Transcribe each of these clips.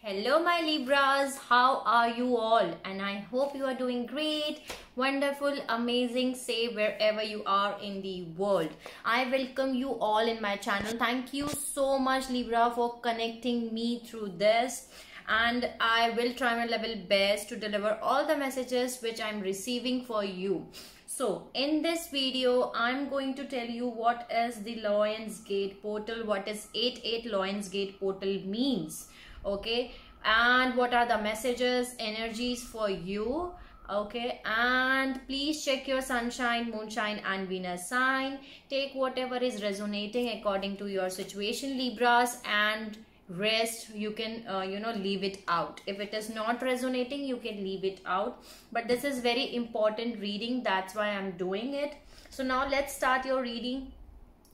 Hello my Libras, how are you all? And I hope you are doing great, wonderful, amazing, safe wherever you are in the world. I welcome you all in my channel. Thank you so much Libra for connecting me through this, and I will try my level best to deliver all the messages which I'm receiving for you. So in this video, I'm going to tell you what is the Lionsgate portal, what is 88 Lionsgate portal means, okay, and what are the messages, energies for you, okay. And please check your sunshine, moonshine and Venus sign. Take whatever is resonating according to your situation, Libras, and rest you can leave it out. If it is not resonating, you can leave it out, but this is very important reading, that's why I'm doing it. So now let's start your reading.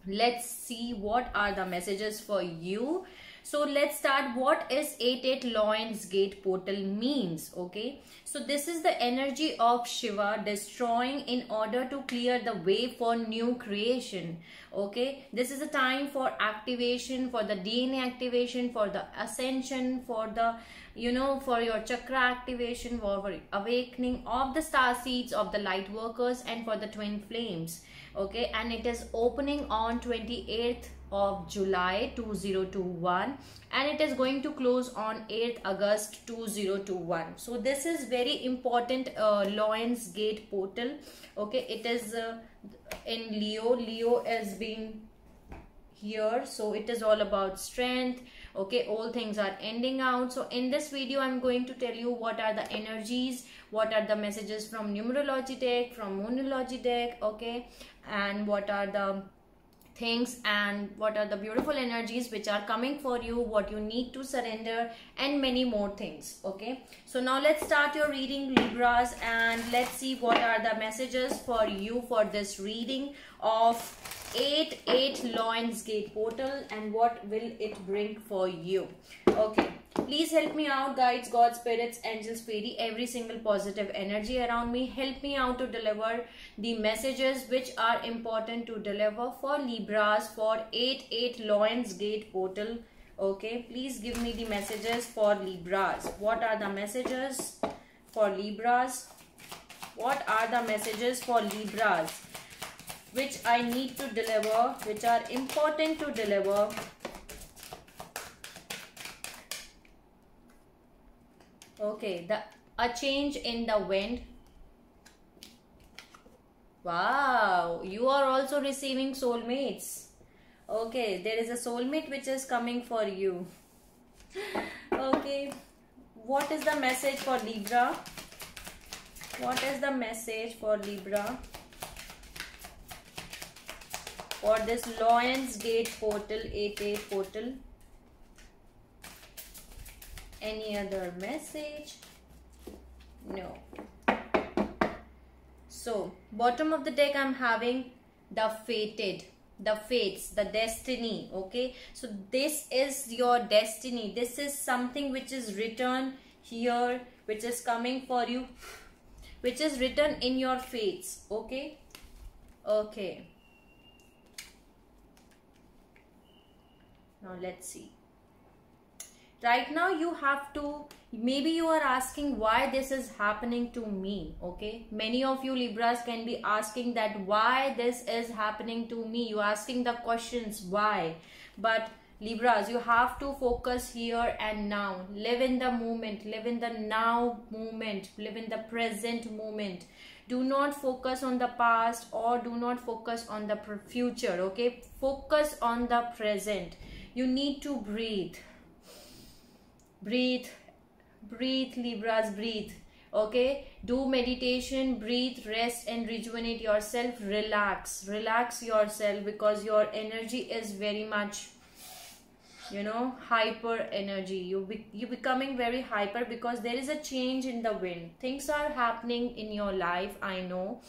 Let's see what are the messages for you. So let's start. What is 88 Lionsgate portal means, okay. So this is the energy of Shiva destroying in order to clear the way for new creation, okay. This is a time for activation, for the DNA activation, for the ascension, for the for your chakra activation, for awakening of the star seeds of the light workers, and for the twin flames, okay. And it is opening on 28th of July 2021, and it is going to close on 8th August 2021. So this is very important Lionsgate portal, okay. It is in Leo is being here, so it is all about strength, okay. All things are ending out. So in this video I'm going to tell you what are the energies, what are the messages from numerology deck, from moonology deck, okay, and what are the things and what are the beautiful energies which are coming for you, what you need to surrender, and many more things, okay. So now let's start your reading, Libras, and let's see what are the messages for you for this reading of 88 Lionsgate portal and what will it bring for you, okay. Please help me out, guides, God, spirits, angels, fairy, every single positive energy around me. Help me out to deliver the messages which are important to deliver for Libras for 88 Lionsgate portal, okay. Please give me the messages for Libras. What are the messages for Libras? What are the messages for Libras which I need to deliver, which are important to deliver? Okay, a change in the wind. Wow, you are also receiving soulmates. Okay, there is a soulmate which is coming for you. Okay, what is the message for Libra? What is the message for Libra for this Lionsgate portal, 88 portal? Any other message? No. So bottom of the deck I'm having the fated, the fates, the destiny, okay. So this is your destiny. This is something which is written here, which is coming for you, which is written in your fates, okay. Okay, now let's see. Right now you have to, maybe you are asking why this is happening to me, okay. Many of you Libras can be asking that why this is happening to me. You are asking the questions why, but Libras, you have to focus here and now. Live in the moment, live in the now moment, live in the present moment. Do not focus on the past or do not focus on the future, okay. Focus on the present. You need to breathe. Breathe, breathe, Libras, breathe, okay. Do meditation, breathe, rest and rejuvenate yourself. Relax, relax yourself, because your energy is very much hyper energy. You becoming very hyper because there is a change in the wind. Things are happening in your life, I know,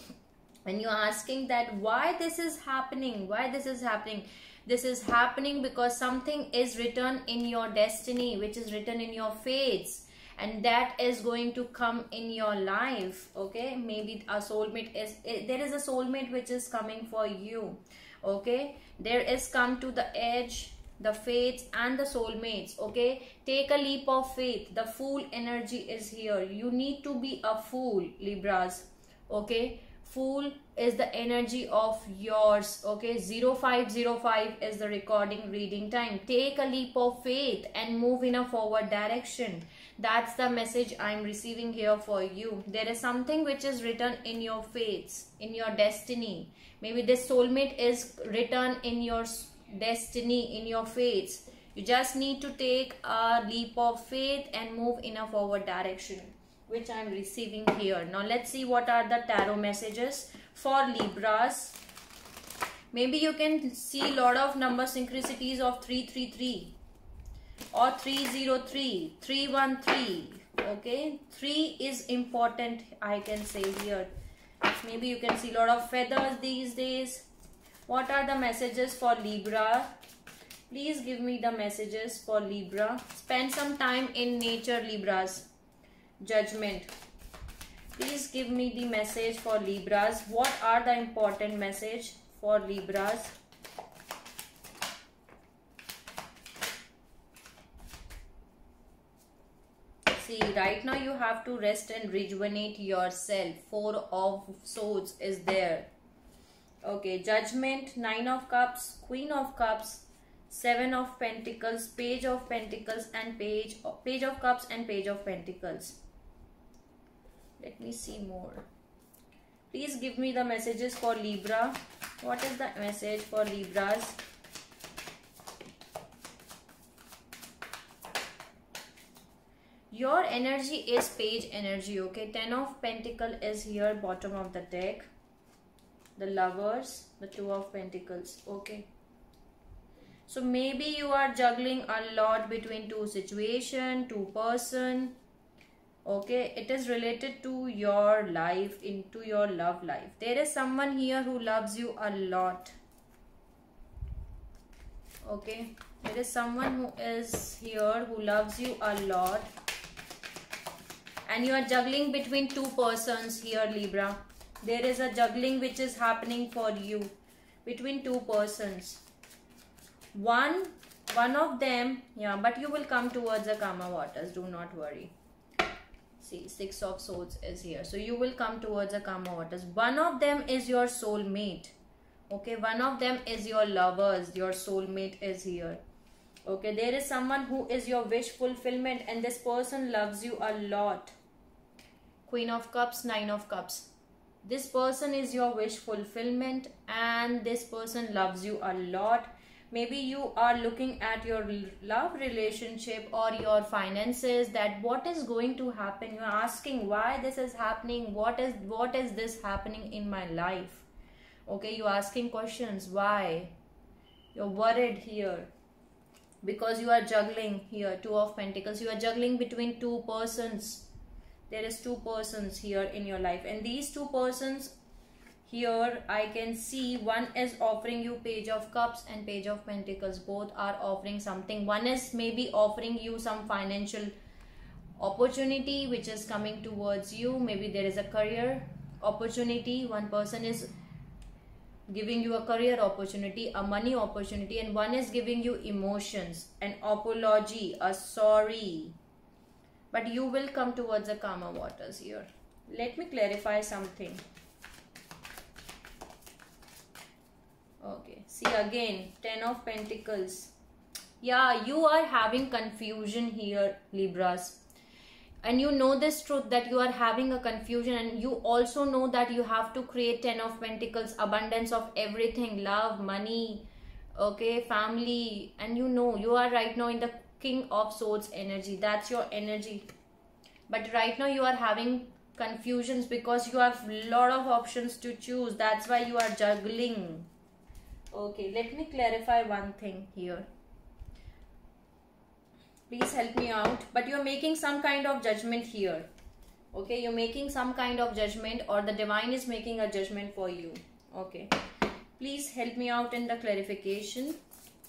and you're asking that why this is happening, why this is happening. This is happening because something is written in your destiny, which is written in your fates, and that is going to come in your life, okay. Maybe a soulmate is, there is a soulmate which is coming for you, okay. There is come to the edge, the fates and the soulmates. Okay, take a leap of faith. The fool energy is here. You need to be a fool, Libras. Okay, fool is the energy of yours. Okay, 0505 is the recording reading time. Take a leap of faith and move in a forward direction. That's the message I'm receiving here for you. There is something which is written in your fates, in your destiny. Maybe this soulmate is written in your destiny, in your fates. You just need to take a leap of faith and move in a forward direction, which I'm receiving here. Now let's see what are the tarot messages for Libras. Maybe you can see a lot of number synchronicities of 333 or 303, 313. Okay, 3 is important, I can say here. Maybe you can see a lot of feathers these days. What are the messages for Libra? Please give me the messages for Libra. Spend some time in nature, Libras. Judgment. Please give me the message for Libras. What are the important message for Libras? See, right now you have to rest and rejuvenate yourself. 4 of Swords is there. Okay, Judgment, 9 of Cups, Queen of Cups, 7 of Pentacles, Page of Pentacles, and Page of Cups and Page of Pentacles. Let me see more. Please give me the messages for Libra. What is the message for Libras? Your energy is Page energy. Okay, 10 of Pentacles is here, bottom of the deck. The Lovers, the 2 of Pentacles. Okay, so maybe you are juggling a lot between 2 situations, 2 person. Okay, it is related to your life, into your love life. There is someone here who loves you a lot. Okay, there is someone who is here who loves you a lot, and you are juggling between 2 persons here, Libra. There is a juggling which is happening for you between 2 persons. One of them, yeah, but you will come towards the karma waters, do not worry. See, 6 of Swords is here, so you will come towards the karma waters. One of them is your soulmate. Okay, one of them is your lovers. Your soulmate is here. Okay, there is someone who is your wish fulfillment, and this person loves you a lot. Queen of Cups, 9 of Cups. This person is your wish fulfillment, and this person loves you a lot. Maybe you are looking at your love relationship or your finances, that what is going to happen. You are asking why this is happening. What is this happening in my life? Okay, you are asking questions. Why? You're worried here because you are juggling here. 2 of Pentacles. You are juggling between 2 persons. There is 2 persons here in your life, and these 2 persons here, I can see one is offering you Page of Cups and Page of Pentacles. Both are offering something. One is maybe offering you some financial opportunity which is coming towards you. Maybe there is a career opportunity. One person is giving you a career opportunity, a money opportunity, and one is giving you emotions, an apology, a sorry. But you will come towards the karma waters here. Let me clarify something. Okay, see again, 10 of Pentacles. Yeah, you are having confusion here, Libras. And you know this truth that you are having a confusion, and you also know that you have to create 10 of Pentacles, abundance of everything, love, money, okay, family. And you know, you are right now in the King of Swords energy. That's your energy. But right now you are having confusions because you have a lot of options to choose. That's why you are juggling. Okay, let me clarify one thing here. Please help me out. But you're making some kind of judgment here. Okay, you're making some kind of judgment, or the divine is making a judgment for you. Okay, please help me out in the clarification.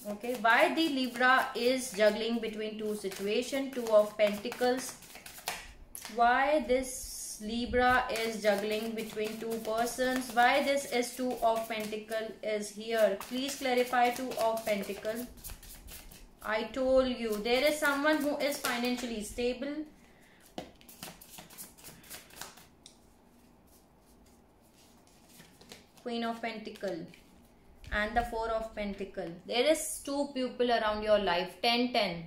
Okay, why the Libra is juggling between 2 situations, 2 of Pentacles. Why this Libra is juggling between 2 persons. Why this is 2 of Pentacles is here. Please clarify 2 of Pentacles. I told you, there is someone who is financially stable. Queen of Pentacles and the Four of Pentacles. There is two people around your life. 10-10.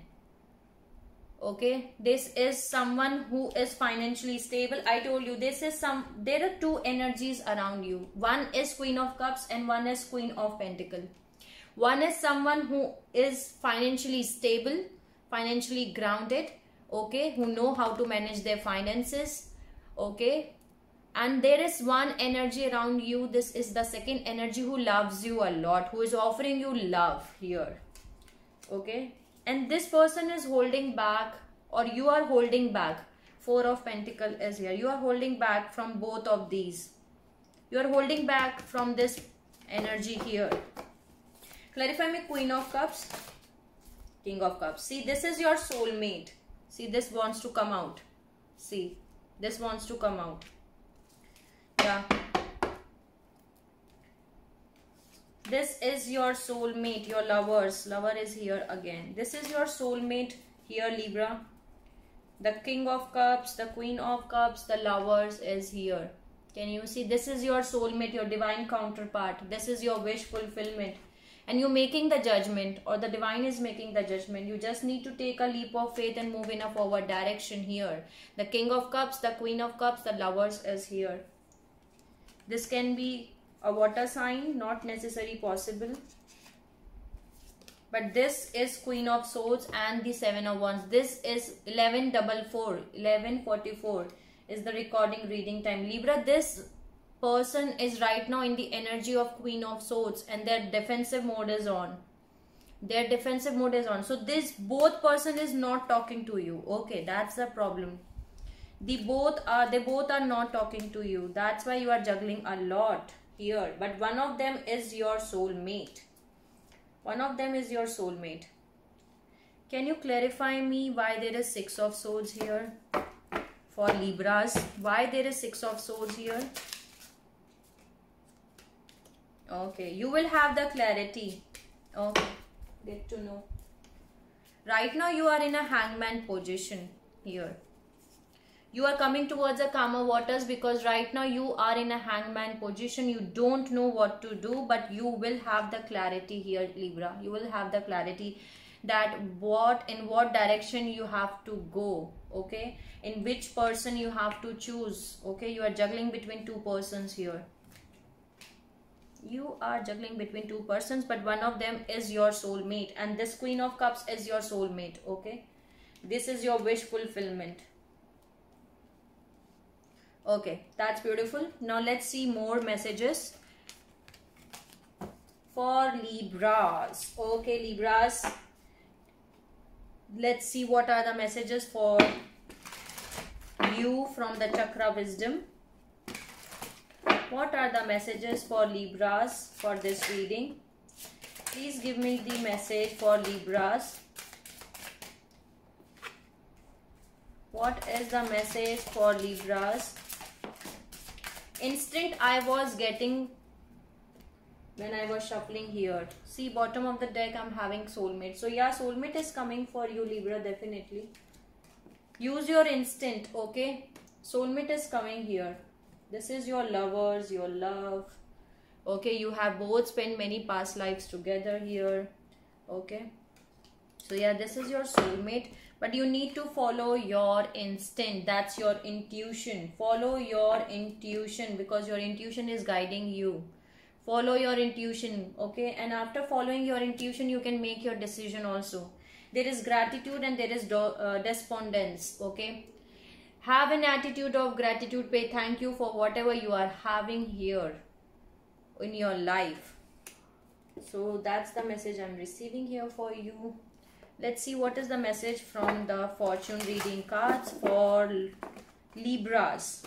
Okay, this is someone who is financially stable. I told you, there are two energies around you. One is Queen of Cups and one is Queen of Pentacles. One is someone who is financially stable, financially grounded, okay, who know how to manage their finances, okay. And there is one energy around you. This is the second energy, who loves you a lot, who is offering you love here, okay. And this person is holding back, or you are holding back. Four of Pentacles is here. You are holding back from both of these. You are holding back from this energy here. Clarify me, Queen of Cups, King of Cups. See, this is your soulmate. See, this wants to come out. See, this wants to come out. Yeah. This is your soulmate, your lovers. Lover is here again. This is your soulmate here, Libra. The King of Cups, the Queen of Cups, the Lovers is here. Can you see? This is your soulmate, your divine counterpart. This is your wish fulfillment. And you're making the judgment, or the divine is making the judgment. You just need to take a leap of faith and move in a forward direction here. The King of Cups, the Queen of Cups, the Lovers is here. This can be a water sign, not necessarily possible. But this is Queen of Swords and the Seven of Wands. This is 11:44 is the recording reading time. Libra, this person is right now in the energy of Queen of Swords and their defensive mode is on. Their defensive mode is on. So this both person is not talking to you. Okay, that's the problem. They both are not talking to you. That's why you are juggling a lot here. But one of them is your soulmate. One of them is your soulmate. Can you clarify me why there is Six of Swords here for Libras? Why there is Six of Swords here? Okay, you will have the clarity. Okay, get to know. Right now you are in a hangman position here. You are coming towards the calmer waters because right now you are in a hangman position. You don't know what to do, but you will have the clarity here, Libra. You will have the clarity that in what direction you have to go, okay? In which person you have to choose, okay? You are juggling between two persons here. You are juggling between two persons, but one of them is your soulmate. And this Queen of Cups is your soulmate, okay? This is your wish fulfillment. Okay, that's beautiful. Now let's see more messages for Libras. Okay, Libras, let's see what are the messages for you from the Chakra Wisdom. What are the messages for Libras for this reading? Please give me the message for Libras. What is the message for Libras? Instinct I was getting when I was shuffling here. See, bottom of the deck I'm having soulmate. So yeah, soulmate is coming for you, Libra, definitely. Use your instinct, okay? Soulmate is coming here. This is your lovers, your love. Okay, you have both spent many past lives together here. Okay. So yeah, this is your soulmate. But you need to follow your instinct. That's your intuition. Follow your intuition because your intuition is guiding you. Follow your intuition, okay? And after following your intuition, you can make your decision also. There is gratitude and there is despondence, okay? Have an attitude of gratitude. Pay thank you for whatever you are having here in your life. So that's the message I'm receiving here for you. Let's see what is the message from the fortune reading cards for Libras.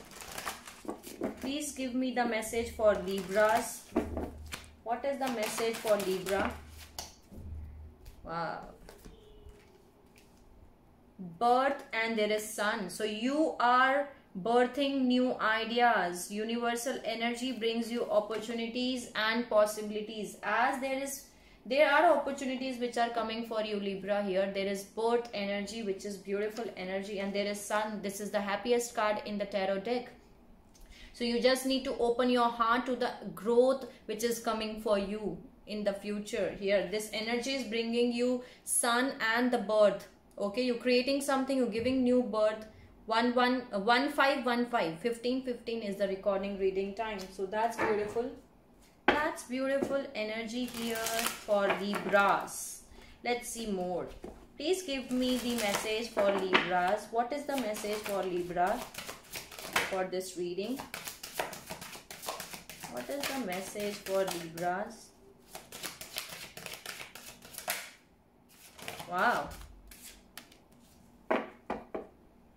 Please give me the message for Libras. What is the message for Libra? Wow. Birth and there is sun. So you are birthing new ideas. Universal energy brings you opportunities and possibilities. As there is There are opportunities which are coming for you, Libra. Here there is birth energy, which is beautiful energy, and there is sun. This is the happiest card in the tarot deck. So you just need to open your heart to the growth which is coming for you in the future. Here this energy is bringing you sun and the birth. Okay, you're creating something, you're giving new birth. 1515 15 is the recording reading time. So that's beautiful. That's beautiful energy here for Libras. Let's see more. Please give me the message for Libras. What is the message for Libra for this reading? What is the message for Libras? Wow.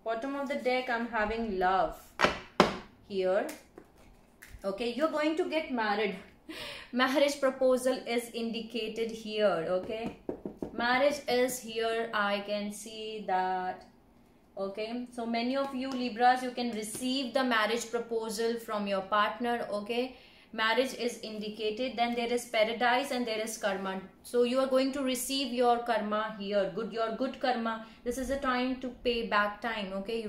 Bottom of the deck, I'm having love here. Okay, you're going to get married. Marriage proposal is indicated here. Okay, marriage is here. I can see that. Okay, so many of you Libras, you can receive the marriage proposal from your partner. Okay, marriage is indicated. Then there is paradise and there is karma. So you are going to receive your karma here. Your good karma. This is a time to pay back time. Okay,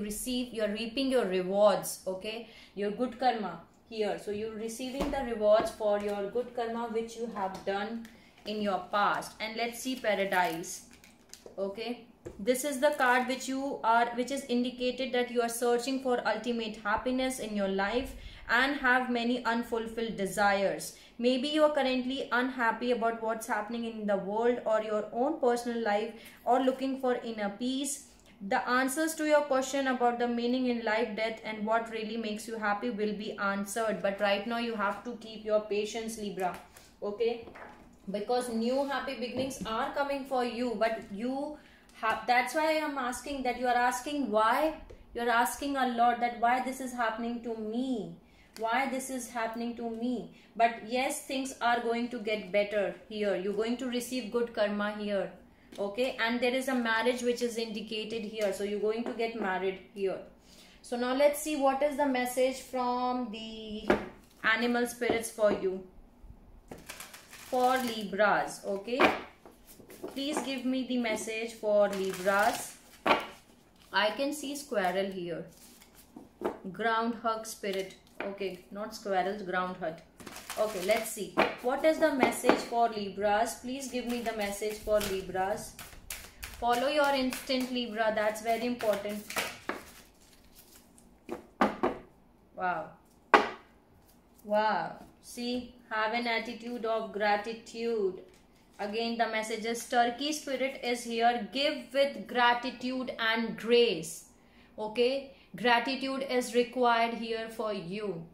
you're reaping your rewards. Okay, your good karma here. So you're receiving the rewards for your good karma which you have done in your past. And let's see paradise. Okay, this is the card which is indicated that you are searching for ultimate happiness in your life and have many unfulfilled desires. Maybe you are currently unhappy about what's happening in the world or your own personal life, or looking for inner peace. The answers to your question about the meaning in life, death, and what really makes you happy will be answered. But right now you have to keep your patience, Libra. Okay, because new happy beginnings are coming for you, but you have, that's why I am asking that you are asking why. You're asking a lot that why this is happening to me, why this is happening to me. But yes, things are going to get better here. You're going to receive good karma here. Okay, and there is a marriage which is indicated here. So you're going to get married here. So now let's see what is the message from the animal spirits for you, for Libras. Okay, please give me the message for Libras. I can see squirrel here. Groundhog spirit. Okay, not squirrels, groundhog. Okay, let's see. What is the message for Libras? Please give me the message for Libras. Follow your instinct, Libra. That's very important. Wow. Wow. See, have an attitude of gratitude. Again, the message is Turkey spirit is here. Give with gratitude and grace. Okay, gratitude is required here for you.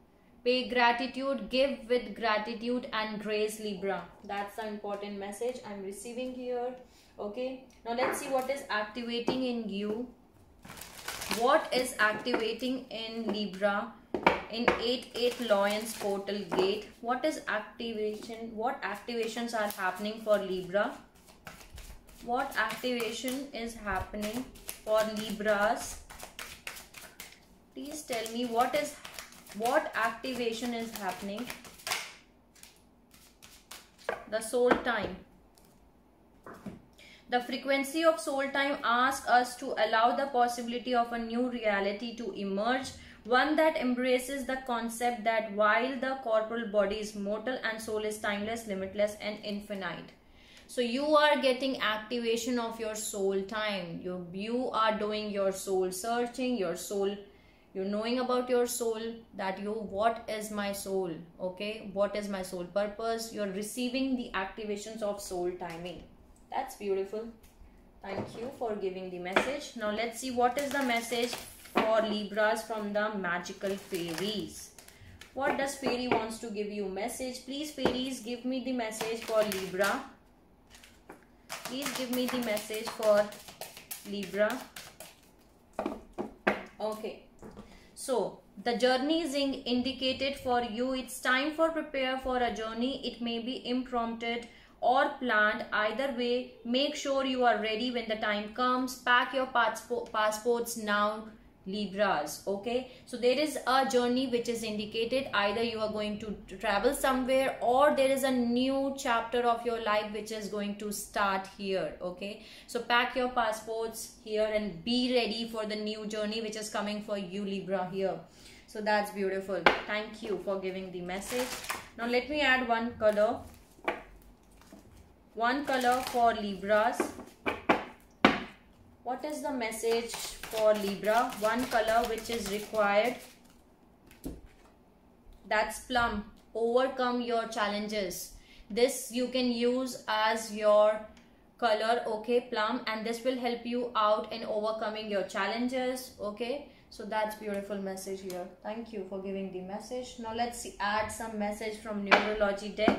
Pay gratitude, give with gratitude and grace, Libra. That's the important message I'm receiving here. Okay, now let's see what is activating in you. What is activating in Libra in 8-8 Lions portal gate? What is activation? What activations are happening for Libra? What activation is happening for Libras? Please tell me what activation is happening. The soul time. The frequency of soul time asks us to allow the possibility of a new reality to emerge, one that embraces the concept that while the corporal body is mortal and soul is timeless, limitless and infinite. So you are getting activation of your soul time. You are doing your soul searching, your soul, you're knowing about your soul, that what is my soul? Okay, what is my soul purpose? You're receiving the activations of soul timing. That's beautiful. Thank you for giving the message. Now let's see what is the message for Libras from the magical fairies. What does fairy wants to give you message? Please fairies, give me the message for Libra. Please give me the message for Libra. Okay, so the journey is indicated for you. It's time for prepare for a journey. It may be impromptu or planned. Either way, make sure you are ready when the time comes. Pack your passports now. Libras. Okay, so there is a journey which is indicated. Either you are going to travel somewhere, or there is a new chapter of your life which is going to start here. Okay, so pack your passports here and be ready for the new journey which is coming for you, Libra, here. So that's beautiful. Thank you for giving the message. Now let me add one color. One color for Libras. What is the message for Libra? One color which is required. That's plum. Overcome your challenges. This you can use as your color, okay, plum, and this will help you out in overcoming your challenges. Okay, so that's beautiful message here. Thank you for giving the message. Now let's see, add some message from numerology deck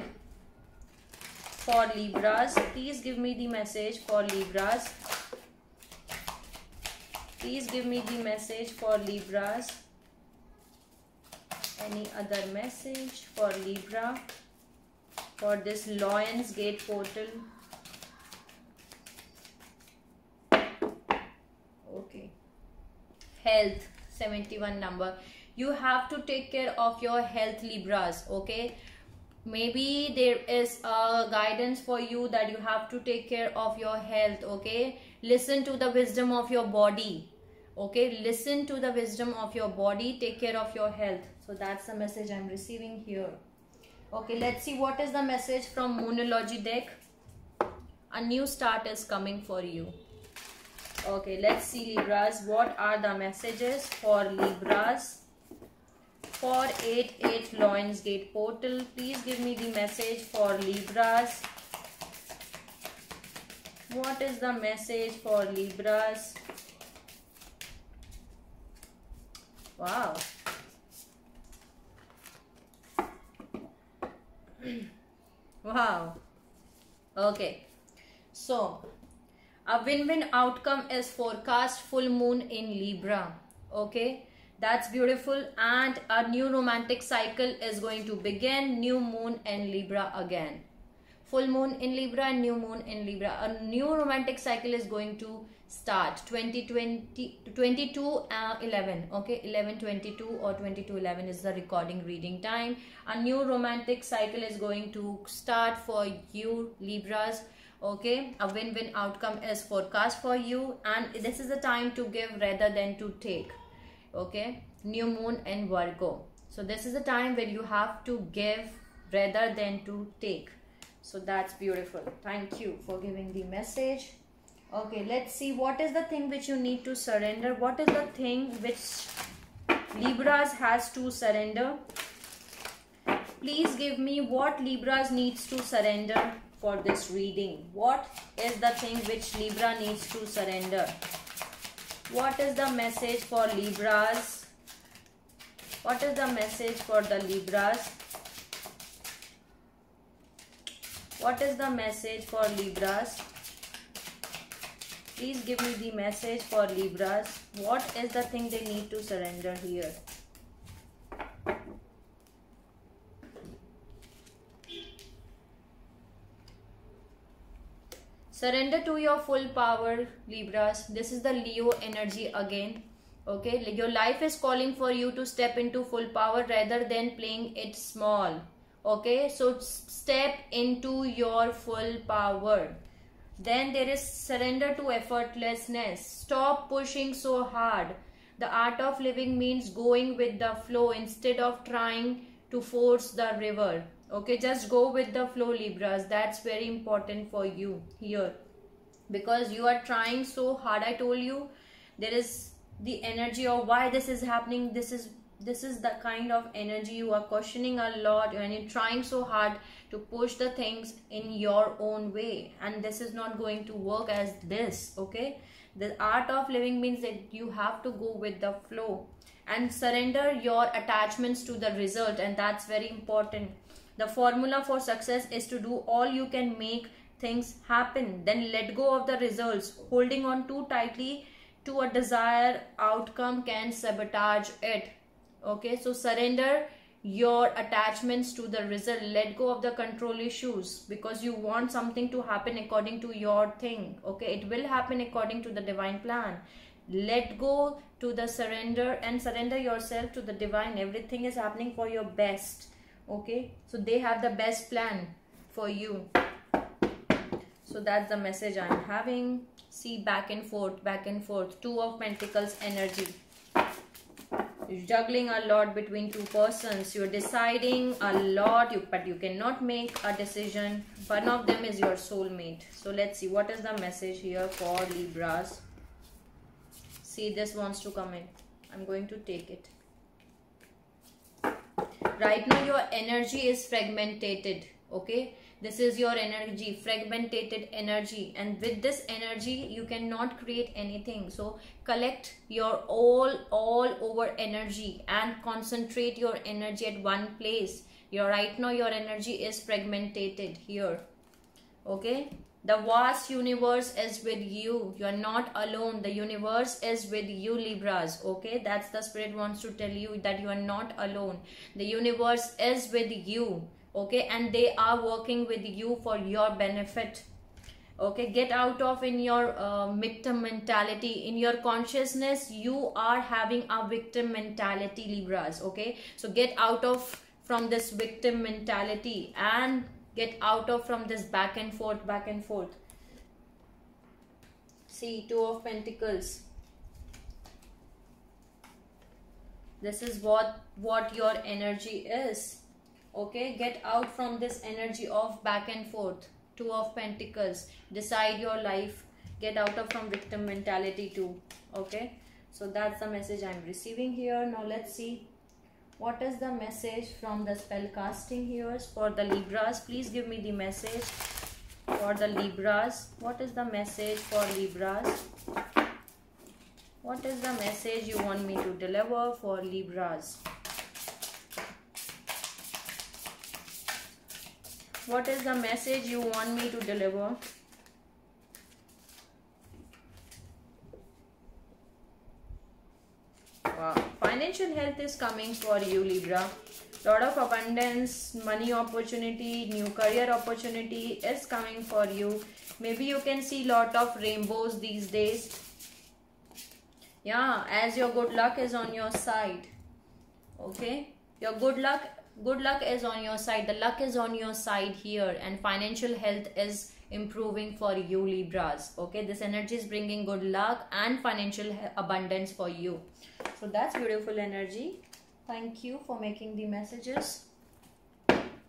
for Libras. Please give me the message for Libras. Please give me the message for Libras. Any other message for Libra for this Lion's Gate portal? Okay. Health, 71 number. You have to take care of your health, Libras. Okay, maybe there is a guidance for you that you have to take care of your health. Okay, listen to the wisdom of your body. Okay, listen to the wisdom of your body. Take care of your health. So that's the message I'm receiving here. Okay, let's see what is the message from Moonology deck. A new start is coming for you. Okay, let's see, Libras. What are the messages for Libras for 8/8 Lion's Gate portal? Please give me the message for Libras. What is the message for Libras? Wow. Wow. Okay. So, a win-win outcome is forecast. Full moon in Libra. Okay. That's beautiful. And a new romantic cycle is going to begin. New moon in Libra again. Full moon in Libra and new moon in Libra. A new romantic cycle is going to start. 22/11. Okay, 11/22 or 22/11 is the recording reading time. A new romantic cycle is going to start for you, Libras. Okay, a win-win outcome is forecast for you, and this is the time to give rather than to take. Okay, new moon in Virgo. So this is the time when you have to give rather than to take. So that's beautiful. Thank you for giving the message. Okay, let's see what is the thing which you need to surrender. What is the thing which Libras has to surrender? Please give me what Libras needs to surrender for this reading. What is the thing which Libra needs to surrender? What is the message for Libras? What is the message for the Libras? What is the message for Libras? Please give me the message for Libras. What is the thing they need to surrender here? Surrender to your full power, Libras. This is the Leo energy again. Okay, your life is calling for you to step into full power rather than playing it small. Okay, so step into your full power. Then there is surrender to effortlessness. Stop pushing so hard. The art of living means going with the flow instead of trying to force the river. Okay, just go with the flow, Libras. That's very important for you here, because you are trying so hard. I told you there is the energy of why this is happening. This is the kind of energy you are questioning a lot, and you're trying so hard to push the things in your own way, and this is not going to work as this. Okay, the art of living means that you have to go with the flow and surrender your attachments to the result, and that's very important. The formula for success is to do all you can, make things happen, then let go of the results. Holding on too tightly to a desired outcome can sabotage it. Okay, so surrender your attachments to the result. Let go of the control issues, because you want something to happen according to your thing. Okay, it will happen according to the divine plan. let go to the surrender and surrender yourself to the divine. Everything is happening for your best. Okay, so they have the best plan for you. So that's the message I'm having. See, back and forth, back and forth. Two of Pentacles energy. You're juggling a lot between two persons. You're deciding a lot, but you cannot make a decision. One of them is your soulmate. So let's see, what is the message here for Libras? See, this wants to come in. I'm going to take it. Right now, your energy is fragmented. Okay, this is your energy, fragmented energy, and with this energy you cannot create anything. So collect your all over energy and concentrate your energy at one place. Right now your energy is fragmented here. Okay, the vast universe is with you. You are not alone. The universe is with you, Libras. Okay, that's the spirit wants to tell you, that you are not alone. The universe is with you. Okay, and they are working with you for your benefit. Okay, get out of in your victim mentality. In your consciousness you are having a victim mentality, Libras. Okay, so get out of from this victim mentality and get out of from this back and forth, back and forth. See, Two of Pentacles. This is what your energy is. Okay, get out from this energy of back and forth. Two of Pentacles. Decide your life. Get out of from victim mentality too. Okay, so that's the message I'm receiving here. Now let's see what is the message from the spell casting here for the Libras. Please give me the message for the Libras. What is the message for Libras? What is the message you want me to deliver for Libras? What is the message you want me to deliver? Wow. Financial health is coming for you, Libra. Lot of abundance, money opportunity, new career opportunity is coming for you. Maybe you can see lot of rainbows these days. Yeah, as your good luck is on your side. Okay, your good luck is on your side. The luck is on your side here, and financial health is improving for you, Libras. Okay, this energy is bringing good luck and financial abundance for you. So that's beautiful energy. Thank you for making the messages.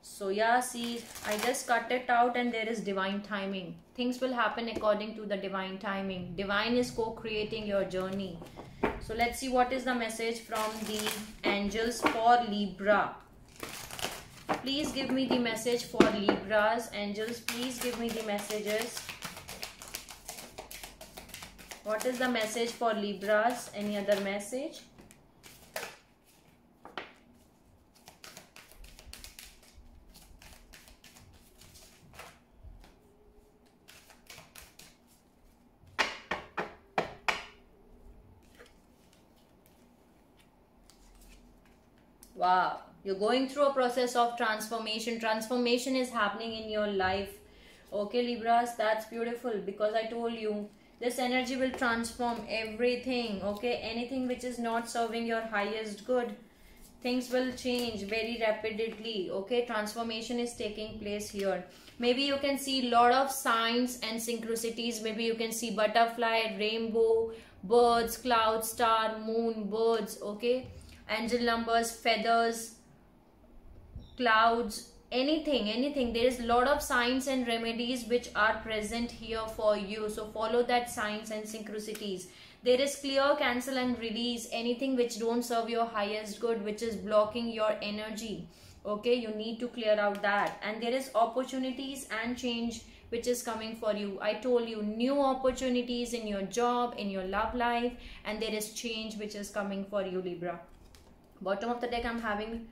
So yeah, see, I just cut it out, and there is divine timing. Things will happen according to the divine timing. Divine is co-creating your journey. So let's see what is the message from the angels for Libra. Please give me the message for Libras. Angels, please give me the messages. What is the message for Libras? Any other message? Wow, you're going through a process of transformation. Transformation is happening in your life. Okay, Libras, that's beautiful, because I told you this energy will transform everything. Okay, anything which is not serving your highest good, things will change very rapidly. Okay, transformation is taking place here. Maybe you can see a lot of signs and synchronicities. Maybe you can see butterfly, rainbow, birds, cloud, star, moon, birds. Okay, angel numbers, feathers, clouds, anything. There is a lot of signs and remedies which are present here for you. So follow that signs and synchronicities. There is clear, cancel and release anything which don't serve your highest good, which is blocking your energy. Okay, you need to clear out that. And there is opportunities and change which is coming for you. I told you, new opportunities in your job, in your love life, and there is change which is coming for you, Libra. Bottom of the deck, I'm having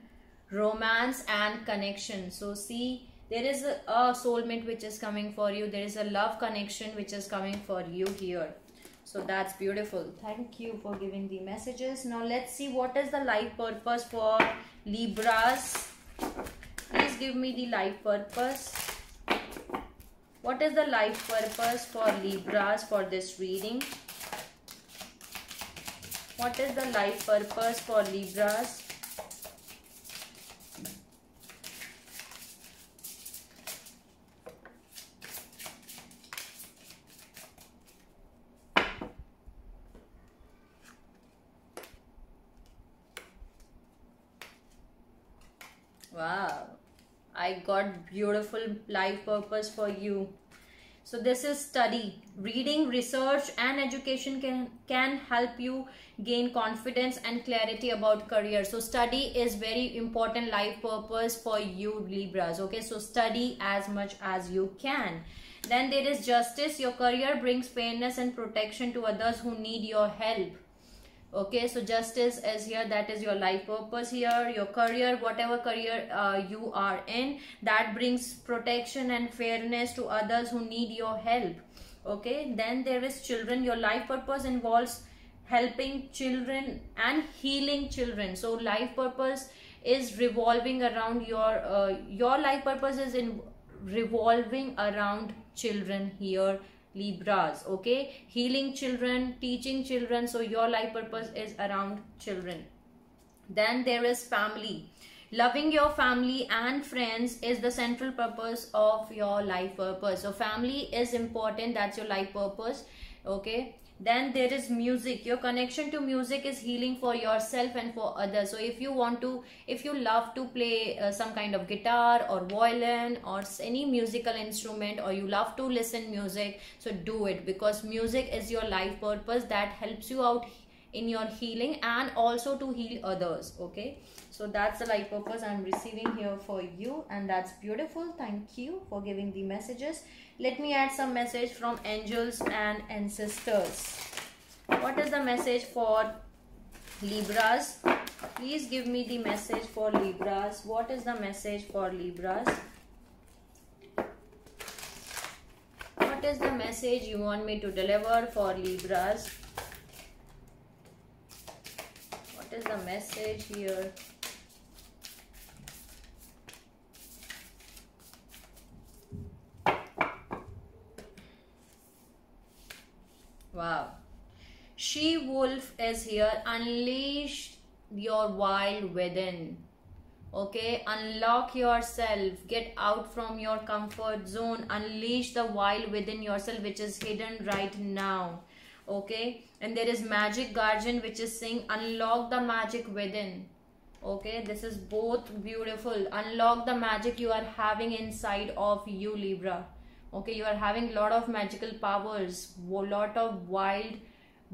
romance and connection. So see, there is a soulmate which is coming for you. There is a love connection which is coming for you here. So that's beautiful. Thank you for giving the messages. Now let's see what is the life purpose for Libras. Please give me the life purpose. What is the life purpose for Libras for this reading? What is the life purpose for Libras? Wow, I got beautiful life purpose for you. So this is study. Reading, research and education can help you gain confidence and clarity about career. So study is very important life purpose for you Libras. Okay, so study as much as you can. Then there is justice. Your career brings fairness and protection to others who need your help. Okay, so justice is here, that is your life purpose here. Your career, whatever career you are in, that brings protection and fairness to others who need your help. Okay, then there is children. Your life purpose involves helping children and healing children. So life purpose is revolving around your life purpose is in revolving around children here Libras. Okay, healing children, teaching children, so your life purpose is around children. Then there is family. Loving your family and friends is the central purpose of your life purpose. So family is important, that's your life purpose. Okay, then there is music. Your connection to music is healing for yourself and for others. So if you love to play some kind of guitar or violin or any musical instrument, or you love to listen music, so do it, because music is your life purpose that helps you out in your healing and also to heal others. Okay, so that's the life purpose I'm receiving here for you, and that's beautiful. Thank you for giving the messages. Let me add some message from angels and ancestors. What is the message for Libras? Please give me the message for Libras. What is the message for Libras? What is the message you want me to deliver for Libras? What is the message here? Wow. She wolf is here. Unleash your wild within. Okay, unlock yourself, get out from your comfort zone, unleash the wild within yourself which is hidden right now. Okay, and there is magic guardian which is saying unlock the magic within. Okay, this is both beautiful. Unlock the magic you are having inside of you Libra. Okay, you are having a lot of magical powers, a lot of wild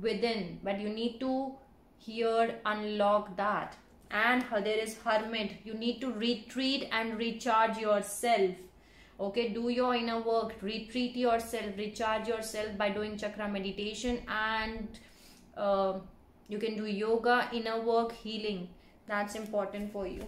within, but you need to here unlock that. And there is hermit. You need to retreat and recharge yourself. Okay, do your inner work, retreat yourself, recharge yourself by doing chakra meditation, and you can do yoga, inner work, healing. That's important for you.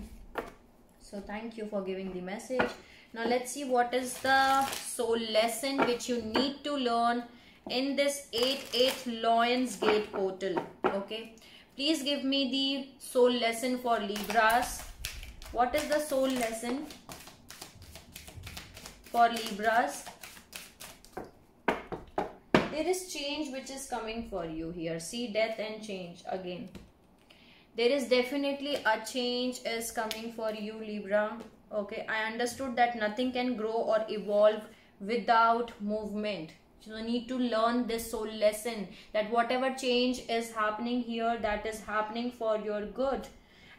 So thank you for giving the message. Now let's see what is the soul lesson which you need to learn in this 8/8 Lion's Gate portal. Okay, please give me the soul lesson for Libras. What is the soul lesson for Libras? There is change which is coming for you here. See, death and change again. There is definitely a change is coming for you Libra. Okay, I understood that nothing can grow or evolve without movement. So you need to learn this soul lesson, that whatever change is happening here, that is happening for your good.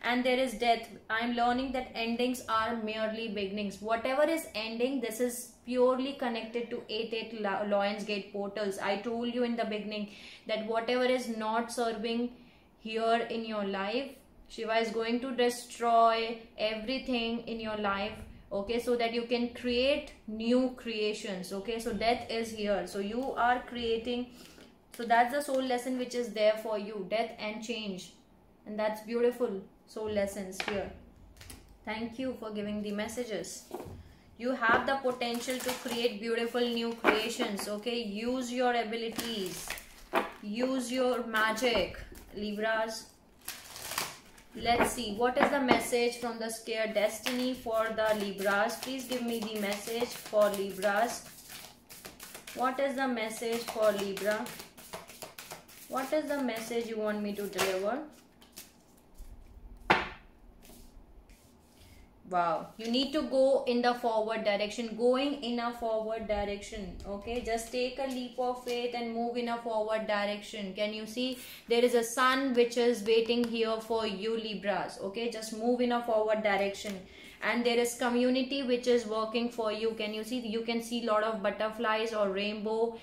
And there is death. I am learning that endings are merely beginnings. Whatever is ending, this is purely connected to 8/8 Lion's Gate portals. I told you in the beginning that whatever is not serving here in your life, Shiva is going to destroy everything in your life. Okay, so that you can create new creations. Okay, so death is here, so you are creating. So that's the soul lesson which is there for you, death and change. And that's beautiful soul lessons here. Thank you for giving the messages. You have the potential to create beautiful new creations. Okay, use your abilities, use your magic Libras. Let's see what is the message from the scared destiny for the Libras. Please give me the message for Libras. What is the message for Libra? What is the message you want me to deliver? Wow, you need to go in the forward direction, going in a forward direction. Okay, just take a leap of faith and move in a forward direction. Can you see there is a sun which is waiting here for you, Libras? Okay, just move in a forward direction. And there is community which is working for you. Can you see? You can see a lot of butterflies or rainbow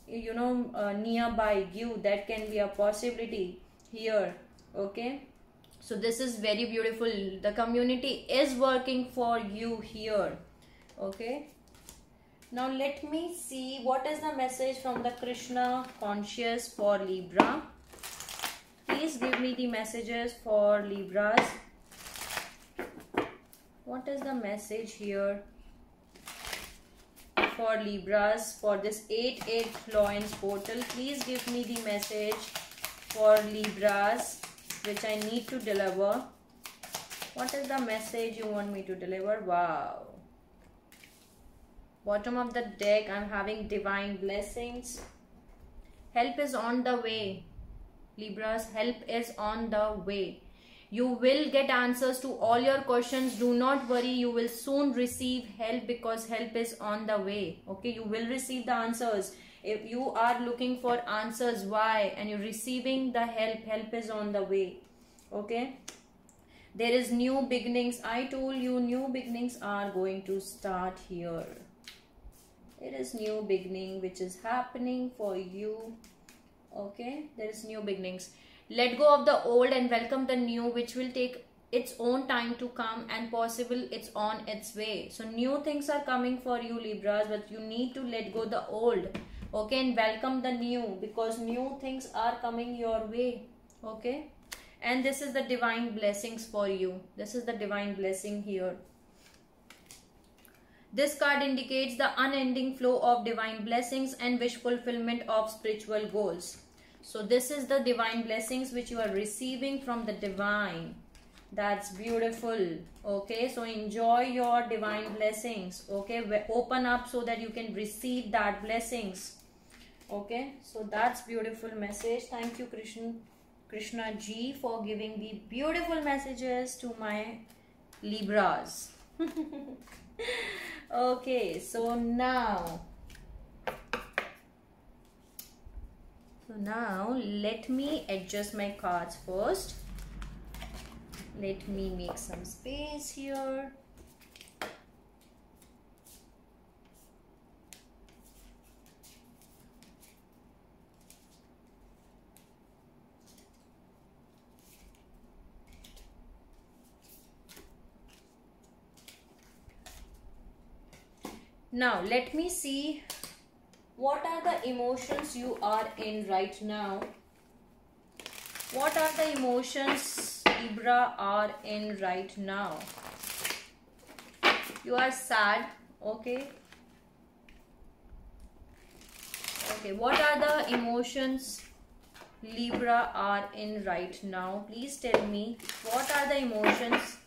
nearby you. That can be a possibility here. Okay, so this is very beautiful. The community is working for you here. Okay, now let me see what is the message from the Krishna conscious for Libra. Please give me the messages for Libras. What is the message here for Libras for this 8-8 Florence portal? Please give me the message for Libras which I need to deliver. What is the message you want me to deliver? Wow. Bottom of the deck, I'm having divine blessings. Help is on the way. Libras, help is on the way. You will get answers to all your questions. Do not worry. You will soon receive help because help is on the way. Okay, you will receive the answers. If you are looking for answers why and you're receiving the help is on the way. Okay, there is new beginnings. I told you new beginnings are going to start here. There is new beginning which is happening for you. Okay, there is new beginnings. Let go of the old and welcome the new, which will take its own time to come and possible it's on its way. So new things are coming for you, Libras, but you need to let go the old. Okay, and welcome the new because new things are coming your way. Okay, and this is the divine blessings for you. This is the divine blessing here. This card indicates the unending flow of divine blessings and wish fulfillment of spiritual goals. So this is the divine blessings which you are receiving from the divine. That's beautiful. Okay, so enjoy your divine blessings. Okay, open up so that you can receive that blessings. Okay, so that's beautiful message. Thank you, Krishna Ji, for giving the beautiful messages to my Libras. Okay, so now let me adjust my cards first. Let me make some space here. Now let me see what are the emotions you are in right now. What are the emotions Libra are in right now? You are sad. Okay. Okay, what are the emotions Libra are in right now? Please tell me what are the emotions.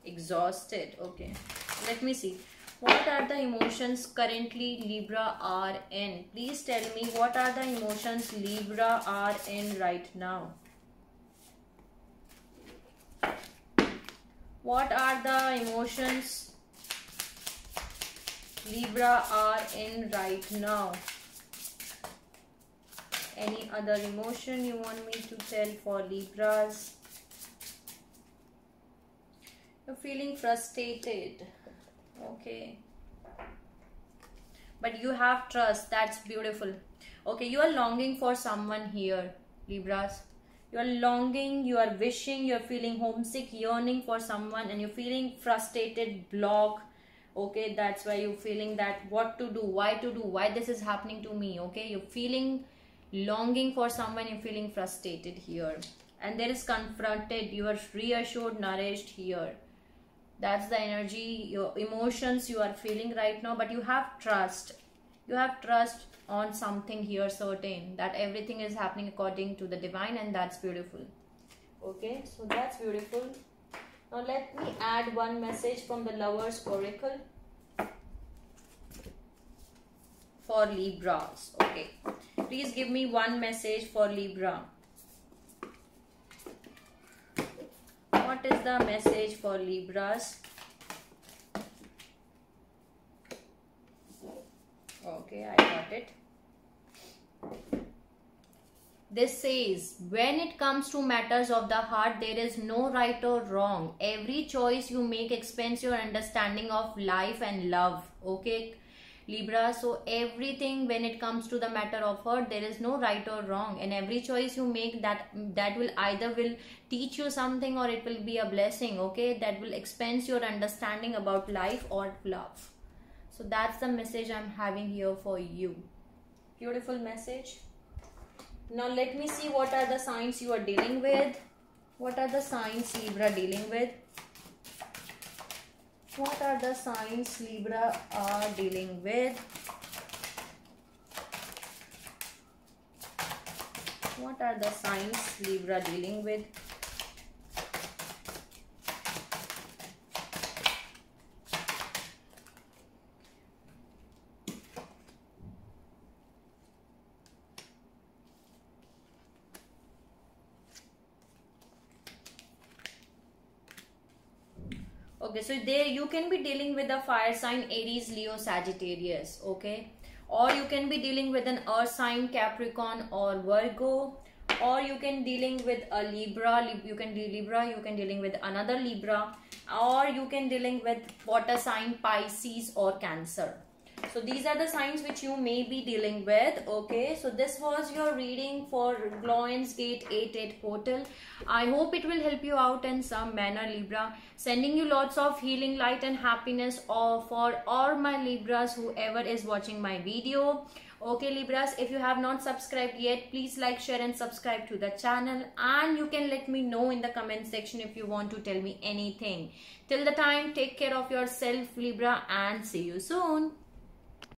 Exhausted. Okay, let me see. What are the emotions currently Libra are in? Please tell me what are the emotions Libra are in right now. What are the emotions Libra are in right now? Any other emotion you want me to tell for Libras? You're feeling frustrated. Okay, but you have trust. That's beautiful. Okay, you are longing for someone here, Libras. You are longing, you are wishing, you are feeling homesick, yearning for someone, and you're feeling frustrated, blocked. Okay, that's why you're feeling that what to do, why to do, why this is happening to me. Okay, you're feeling longing for someone, you're feeling frustrated here, and there is confronted, you are reassured, nourished here. That's the energy, your emotions you are feeling right now, but you have trust. You have trust on something here, certain that everything is happening according to the divine, and that's beautiful. Okay, so that's beautiful. Now let me add one message from the Lovers Oracle. for Libras. Okay, please give me one message for Libra. What is the message for Libras? Okay, I got it. This says, when it comes to matters of the heart, there is no right or wrong. Every choice you make expands your understanding of life and love. Okay, Libra, so everything when it comes to the matter of heart, there is no right or wrong, and every choice you make that will either will teach you something or it will be a blessing. Okay, that will expand your understanding about life or love. So that's the message I'm having here for you. Beautiful message. Now let me see what are the signs you are dealing with. What are the signs Libra dealing with? What are the signs Libra are dealing with? What are the signs Libra dealing with? Okay, so there you can be dealing with a fire sign, Aries, Leo, Sagittarius. Okay, or you can be dealing with an earth sign, Capricorn or Virgo, or you can dealing with a Libra. You can dealing with another Libra, or you can dealing with water sign, Pisces or Cancer. So these are the signs which you may be dealing with. Okay, so this was your reading for Lionsgate 88 portal. I hope it will help you out in some manner, Libra. Sending you lots of healing, light and happiness for all my Libras, whoever is watching my video. Okay, Libras, if you have not subscribed yet, please like, share and subscribe to the channel, and you can let me know in the comment section if you want to tell me anything. Till the time, take care of yourself, Libra, and see you soon.